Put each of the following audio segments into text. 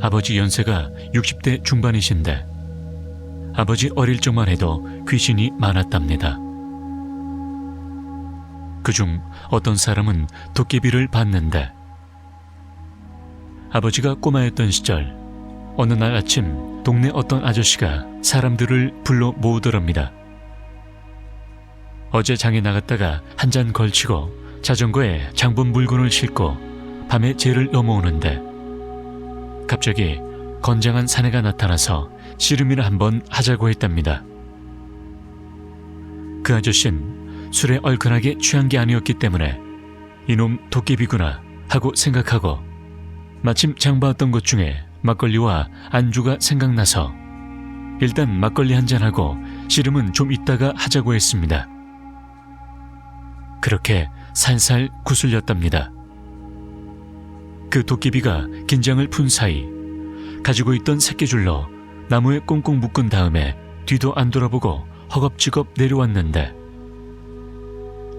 아버지 연세가 60대 중반이신데 아버지 어릴 적만 해도 귀신이 많았답니다. 그중 어떤 사람은 도깨비를 봤는데 아버지가 꼬마였던 시절 어느 날 아침 동네 어떤 아저씨가 사람들을 불러 모으더랍니다. 어제 장에 나갔다가 한 잔 걸치고 자전거에 장본 물건을 싣고 밤에 제를 넘어오는데 갑자기 건장한 사내가 나타나서 씨름이나 한번 하자고 했답니다. 그 아저씨는 술에 얼큰하게 취한 게 아니었기 때문에 이놈 도깨비구나 하고 생각하고 마침 장 봤던 것 중에 막걸리와 안주가 생각나서 일단 막걸리 한 잔하고 씨름은 좀 이따가 하자고 했습니다. 그렇게 살살 구슬렸답니다. 그 도깨비가 긴장을 푼 사이 가지고 있던 새끼줄로 나무에 꽁꽁 묶은 다음에 뒤도 안 돌아보고 허겁지겁 내려왔는데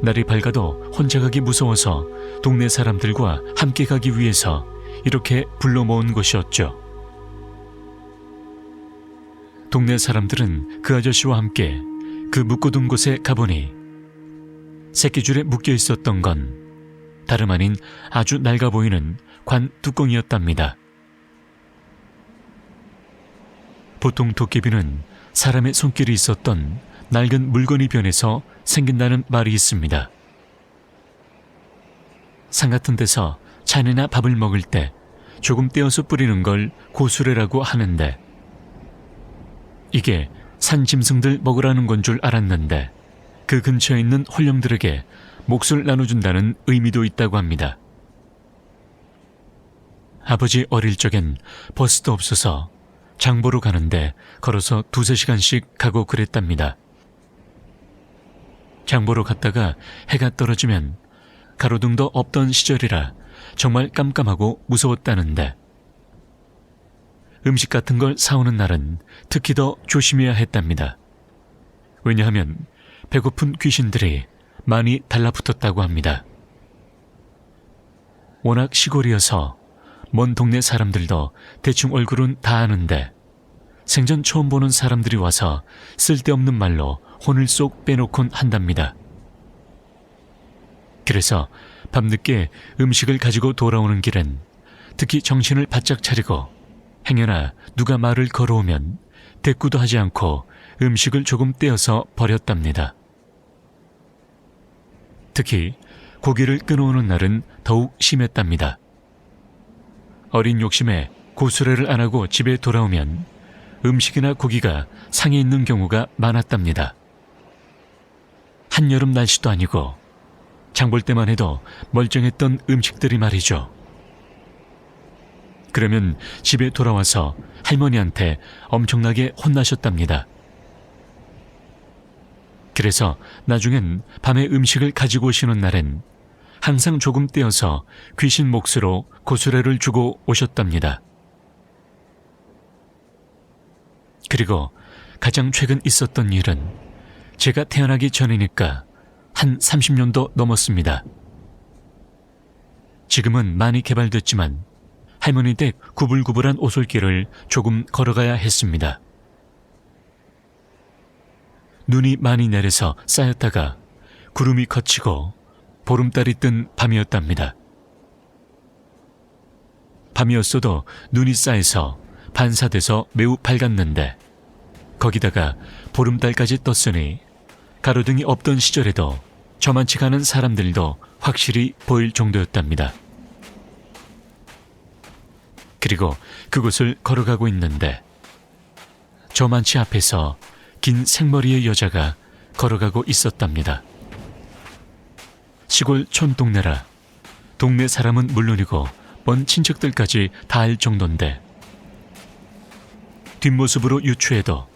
날이 밝아도 혼자 가기 무서워서 동네 사람들과 함께 가기 위해서 이렇게 불러 모은 것이었죠. 동네 사람들은 그 아저씨와 함께 그 묶어둔 곳에 가보니 새끼줄에 묶여 있었던 건 다름 아닌 아주 낡아 보이는 관 뚜껑이었답니다. 보통 도깨비는 사람의 손길이 있었던 낡은 물건이 변해서 생긴다는 말이 있습니다. 산 같은 데서 잔이나 밥을 먹을 때 조금 떼어서 뿌리는 걸 고수레라고 하는데 이게 산 짐승들 먹으라는 건 줄 알았는데 그 근처에 있는 홀령들에게 몫을 나눠준다는 의미도 있다고 합니다. 아버지 어릴 적엔 버스도 없어서 장보러 가는데 걸어서 2~3시간씩 가고 그랬답니다. 장보러 갔다가 해가 떨어지면 가로등도 없던 시절이라 정말 깜깜하고 무서웠다는데 음식 같은 걸 사오는 날은 특히 더 조심해야 했답니다. 왜냐하면 배고픈 귀신들이 많이 달라붙었다고 합니다. 워낙 시골이어서 먼 동네 사람들도 대충 얼굴은 다 아는데 생전 처음 보는 사람들이 와서 쓸데없는 말로 혼을 쏙 빼놓곤 한답니다. 그래서 밤늦게 음식을 가지고 돌아오는 길엔 특히 정신을 바짝 차리고 행여나 누가 말을 걸어오면 대꾸도 하지 않고 음식을 조금 떼어서 버렸답니다. 특히 고기를 끊어오는 날은 더욱 심했답니다. 어린 욕심에 고수레를 안 하고 집에 돌아오면 음식이나 고기가 상해 있는 경우가 많았답니다. 한여름 날씨도 아니고 장볼 때만 해도 멀쩡했던 음식들이 말이죠. 그러면 집에 돌아와서 할머니한테 엄청나게 혼나셨답니다. 그래서 나중엔 밤에 음식을 가지고 오시는 날엔 항상 조금 떼어서 귀신 몫으로 고수레를 주고 오셨답니다. 그리고 가장 최근 있었던 일은 제가 태어나기 전이니까 한 30년도 넘었습니다. 지금은 많이 개발됐지만 할머니 댁 구불구불한 오솔길을 조금 걸어가야 했습니다. 눈이 많이 내려서 쌓였다가 구름이 걷히고 보름달이 뜬 밤이었답니다. 밤이었어도 눈이 쌓여서 반사돼서 매우 밝았는데 거기다가 보름달까지 떴으니 가로등이 없던 시절에도 저만치 가는 사람들도 확실히 보일 정도였답니다. 그리고 그곳을 걸어가고 있는데 저만치 앞에서 긴 생머리의 여자가 걸어가고 있었답니다. 시골 촌동네라 동네 사람은 물론이고 먼 친척들까지 다 알 정도인데 뒷모습으로 유추해도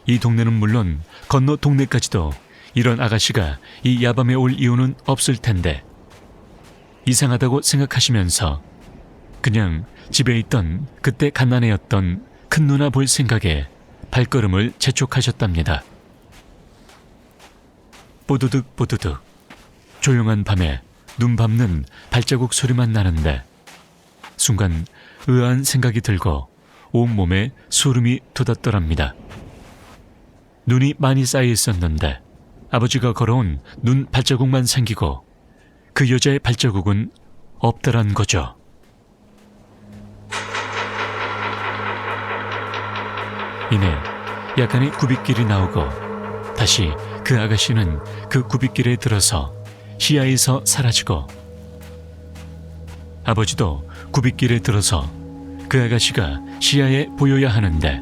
이 동네는 물론 건너 동네까지도 이런 아가씨가 이 야밤에 올 이유는 없을 텐데 이상하다고 생각하시면서 그냥 집에 있던 그때 갓난애였던 큰 누나 볼 생각에 발걸음을 재촉하셨답니다. 뽀드득 뽀드득 조용한 밤에 눈 밟는 발자국 소리만 나는데 순간 의아한 생각이 들고 온몸에 소름이 돋았더랍니다. 눈이 많이 쌓여 있었는데 아버지가 걸어온 눈 발자국만 생기고 그 여자의 발자국은 없더란 거죠. 이내 약간의 굽잇길이 나오고 다시 그 아가씨는 그 굽잇길에 들어서 시야에서 사라지고 아버지도 굽잇길에 들어서 그 아가씨가 시야에 보여야 하는데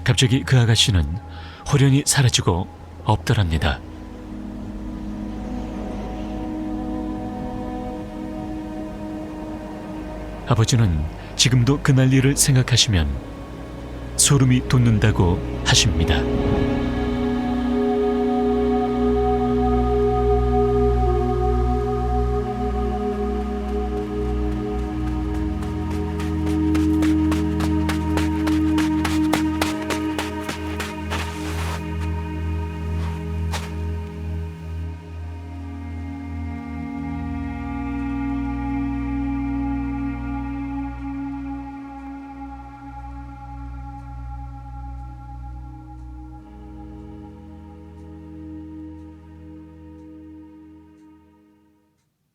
갑자기 그 아가씨는 호련히 사라지고 없더랍니다. 아버지는 지금도 그날 일을 생각하시면 소름이 돋는다고 하십니다.